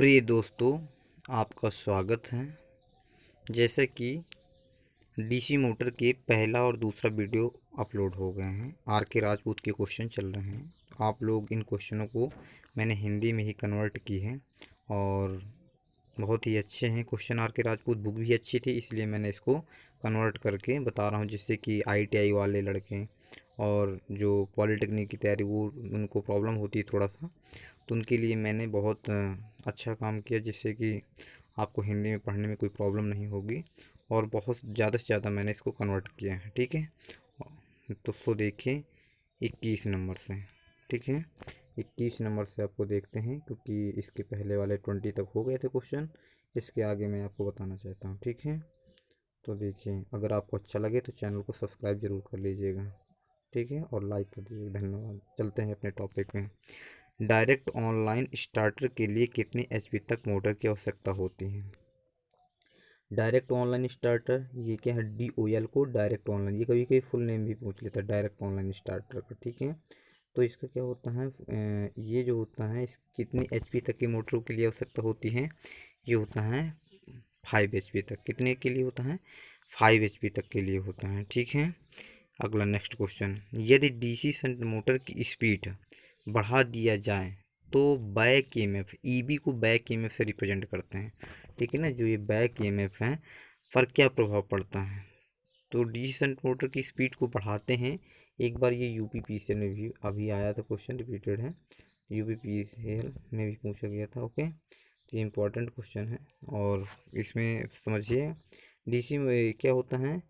प्रिय दोस्तों, आपका स्वागत है। जैसे कि डीसी मोटर के पहला और दूसरा वीडियो अपलोड हो गए हैं। आर के राजपूत के क्वेश्चन चल रहे हैं। आप लोग इन क्वेश्चनों को मैंने हिंदी में ही कन्वर्ट की है और बहुत ही अच्छे हैं क्वेश्चन। आर के राजपूत बुक भी अच्छी थी, इसलिए मैंने इसको कन्वर्ट करके बता रहा हूँ, जिससे कि ITI वाले लड़के और जो पॉलिटेक्निक की तैयारी वो उनको प्रॉब्लम होती है थोड़ा सा, तो उनके लिए मैंने बहुत अच्छा काम किया, जिससे कि आपको हिंदी में पढ़ने में कोई प्रॉब्लम नहीं होगी। और बहुत ज़्यादा से ज़्यादा मैंने इसको कन्वर्ट किया है। ठीक है, तो देखिए 21 नंबर से। ठीक है, 21 नंबर से आपको देखते हैं, क्योंकि इसके पहले वाले 20 तक हो गए थे क्वेश्चन। इसके आगे मैं आपको बताना चाहता हूँ। ठीक है, तो देखिए, अगर आपको अच्छा लगे तो चैनल को सब्सक्राइब ज़रूर कर लीजिएगा। ठीक है, और लाइक कर दीजिएगा। धन्यवाद। चलते हैं अपने टॉपिक में। डायरेक्ट ऑनलाइन स्टार्टर के लिए कितनी HP तक मोटर की आवश्यकता होती है? डायरेक्ट ऑनलाइन स्टार्टर, ये क्या है? DOL को डायरेक्ट ऑनलाइन, ये कभी कभी फुल नेम भी पूछ लेता है डायरेक्ट ऑनलाइन स्टार्टर का। ठीक है, तो इसका क्या होता है, ये जो होता है इस कितनी HP तक की मोटरों के लिए आवश्यकता होती है? ये होता है 5 HP तक। कितने के लिए होता है? 5 HP तक के लिए होता है। ठीक है, अगला नेक्स्ट क्वेश्चन। यदि DC शंट मोटर की स्पीड बढ़ा दिया जाए तो बैक EMF, EB को बैक EMF से रिप्रेजेंट करते हैं। ठीक है ना, जो ये बैक EMF है पर क्या प्रभाव पड़ता है? तो DC शंट मोटर की स्पीड को बढ़ाते हैं। एक बार ये UPPCL में भी अभी आया था, क्वेश्चन रिपीटेड है, UPPCL में भी पूछा गया था। ओके, तो ये इम्पोर्टेंट क्वेश्चन है और इसमें समझिए DC में क्या होता है,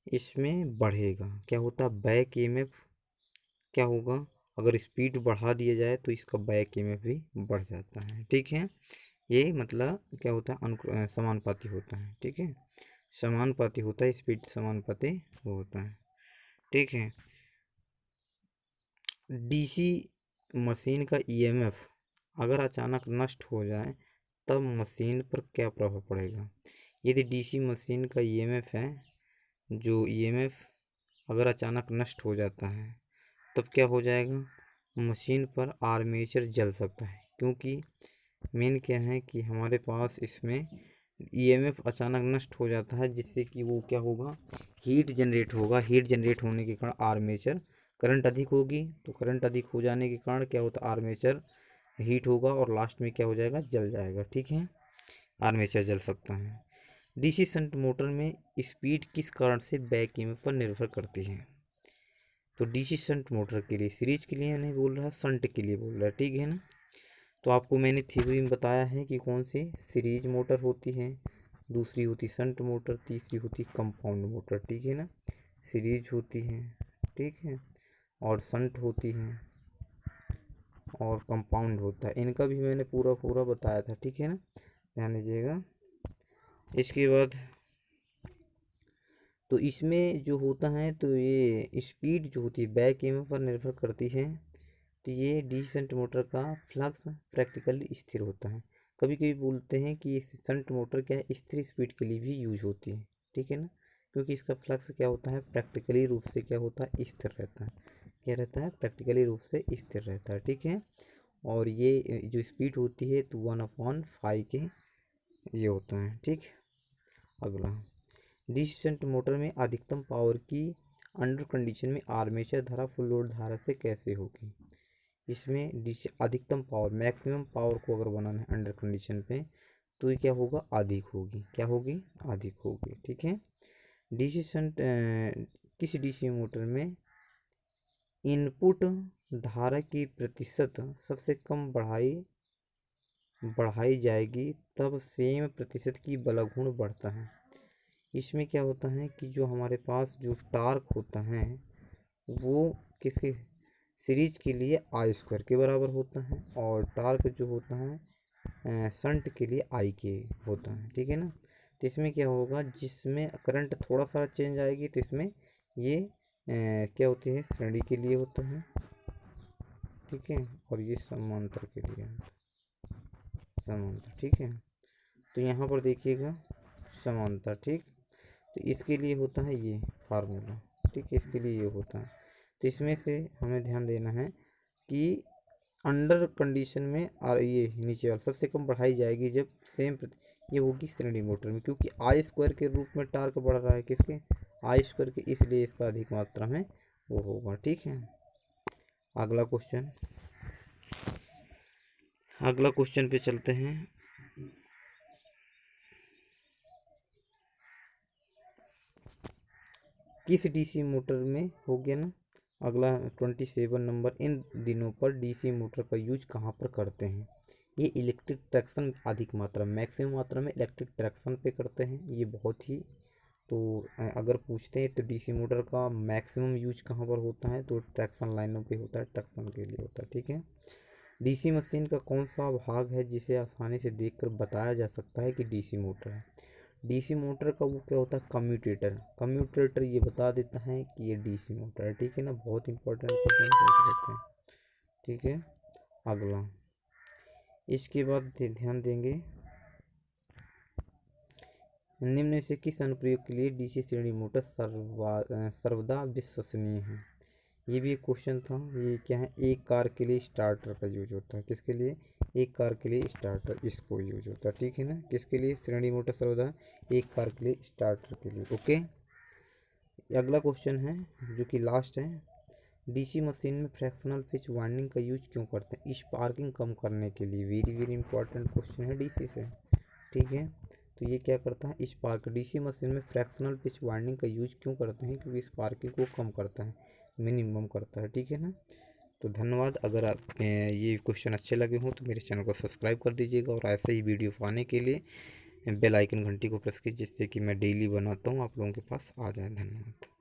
इसमें बढ़ेगा, क्या होता है, बैक EMF क्या होगा, अगर स्पीड बढ़ा दिया जाए तो इसका बैक EMF भी बढ़ जाता है। ठीक है, ये मतलब क्या होता है, समानुपाती होता है। ठीक है, समानुपाती होता है, स्पीड समानुपाती वो होता है। ठीक है, DC मशीन का EMF अगर अचानक नष्ट हो जाए तब मशीन पर क्या प्रभाव पड़ेगा? यदि DC मशीन का EMF है, जो EMF अगर अचानक नष्ट हो जाता है तब क्या हो जाएगा? मशीन पर आर्मेचर जल सकता है, क्योंकि मेन क्या है कि हमारे पास इसमें EMF अचानक नष्ट हो जाता है, जिससे कि वो क्या होगा, हीट जनरेट होगा। हीट जनरेट होने के कारण आर्मेचर करंट अधिक होगी, तो करंट अधिक हो जाने के कारण क्या होता है, आर्मेचर हीट होगा और लास्ट में क्या हो जाएगा, जल जाएगा। ठीक है, आर्मेचर जल सकता है। DC शंट मोटर में स्पीड किस कारण से बैक EMF पर निर्भर करती है? तो DC शंट मोटर के लिए, सीरीज के लिए नहीं बोल रहा, शंट के लिए बोल रहा है। ठीक है ना, तो आपको मैंने थ्योरी में बताया है कि कौन सी सीरीज मोटर होती है, दूसरी होती शंट मोटर, तीसरी होती कंपाउंड मोटर। ठीक है ना, सीरीज होती है, ठीक है, और शंट होती है और कंपाउंड होता है। इनका भी मैंने पूरा पूरा बताया था। ठीक है ना, ध्यान दीजिएगा। इसके बाद तो इसमें जो होता है, तो ये स्पीड जो होती है बैक EMF पर निर्भर करती है। तो ये DC शंट मोटर का फ्लक्स प्रैक्टिकली स्थिर होता है। कभी कभी बोलते हैं कि शंट मोटर क्या है, स्थिर स्पीड के लिए भी यूज होती है। ठीक है ना, क्योंकि इसका फ्लक्स क्या होता है, प्रैक्टिकली रूप से क्या होता है, स्थिर रहता है। क्या रहता है, प्रैक्टिकली रूप से स्थिर रहता है। ठीक है, और ये जो स्पीड होती है तो 1/5 के ये होता है। ठीक, अगला, DC शंट मोटर में अधिकतम पावर की अंडर कंडीशन में आर्मेचर धारा फुल लोड धारा से कैसे होगी? इसमें DC अधिकतम पावर, मैक्सिमम पावर को अगर बनाना है अंडर कंडीशन पे, तो ये क्या होगा, अधिक होगी। क्या होगी, अधिक होगी। ठीक है, DC शंट किस DC मोटर में इनपुट धारा की प्रतिशत सबसे कम बढ़ाई जाएगी तब सेम प्रतिशत की बल गुण बढ़ता है? इसमें क्या होता है कि जो हमारे पास जो टार्क होता है वो किसके, सीरीज के लिए I² के बराबर होता है, और टार्क जो होता है शंट के लिए I के होता है। ठीक है ना, तो इसमें क्या होगा, जिसमें करंट थोड़ा सा चेंज आएगी तो इसमें ये क्या होती है, श्रेणी के लिए होता है। ठीक है, और ये समांतर के लिए होता है, समांतर। ठीक है, तो यहाँ पर देखिएगा समांतर। ठीक, तो इसके लिए होता है ये फार्मूला। ठीक है, इसके लिए ये होता है। तो इसमें से हमें ध्यान देना है कि अंडर कंडीशन में और ये नीचे वाला सबसे कम बढ़ाई जाएगी जब सेम ये होगी श्रेणी मोटर में, क्योंकि आई स्क्वायर के रूप में टार्क बढ़ रहा है किसके, आई स्क्वायर के, इसलिए इसका अधिक मात्रा में वो होगा। ठीक है, अगला क्वेश्चन पे चलते हैं। किस डीसी मोटर में हो गया ना, अगला 27 नंबर, इन दिनों पर डीसी मोटर का यूज कहाँ पर करते हैं। ये इलेक्ट्रिक ट्रैक्शन अधिक मात्रा मैक्सिमम मात्रा में इलेक्ट्रिक ट्रैक्शन पे करते हैं। ये बहुत ही तो अगर पूछते हैं तो डीसी मोटर का मैक्सिमम यूज कहाँ पर होता है, तो ट्रैक्शन लाइनों पे होता है, ट्रैक्शन के लिए होता है। ठीक है, डीसी मशीन का कौन सा भाग है जिसे आसानी से देखकर बताया जा सकता है कि डीसी मोटर है। डीसी मोटर का वो क्या होता है, कम्यूटेटर ये बता देता है कि ये डीसी मोटर है। ठीक है ना, बहुत इंपॉर्टेंट क्वेश्चन पूछ लेते हैं। ठीक है, अगला इसके बाद ध्यान देंगे, निम्न में से किस अनुप्रयोग के लिए डीसी श्रेणी मोटर सर्वदा विश्वसनीय है। ये भी एक क्वेश्चन था। ये क्या है, एक कार के लिए स्टार्टर का यूज होता है, किसके लिए, एक कार के लिए स्टार्टर इसको यूज होता है। ठीक है ना, किसके लिए श्रेणी मोटर सर्वदा, एक कार के लिए स्टार्टर के लिए। ओके, अगला क्वेश्चन है जो कि लास्ट है, डीसी मशीन में फ्रैक्शनल पिच वाइंडिंग का यूज क्यों करते हैं, स्पार्किंग कम करने के लिए। वेरी वेरी इंपॉर्टेंट क्वेश्चन है डीसी से। ठीक है, तो ये क्या करता है, स्पार्क, डीसी मशीन में फ्रैक्शनल पिच वाइंडिंग का यूज क्यों करते हैं, क्योंकि स्पार्किंग को कम करता है, मिनिमम करता है। ठीक है ना, तो धन्यवाद। अगर आप ये क्वेश्चन अच्छे लगे हों तो मेरे चैनल को सब्सक्राइब कर दीजिएगा, और ऐसे ही वीडियो पाने के लिए बेल आइकन घंटी को प्रेस कीजिए, जिससे कि मैं डेली बनाता हूँ आप लोगों के पास आ जाए। धन्यवाद।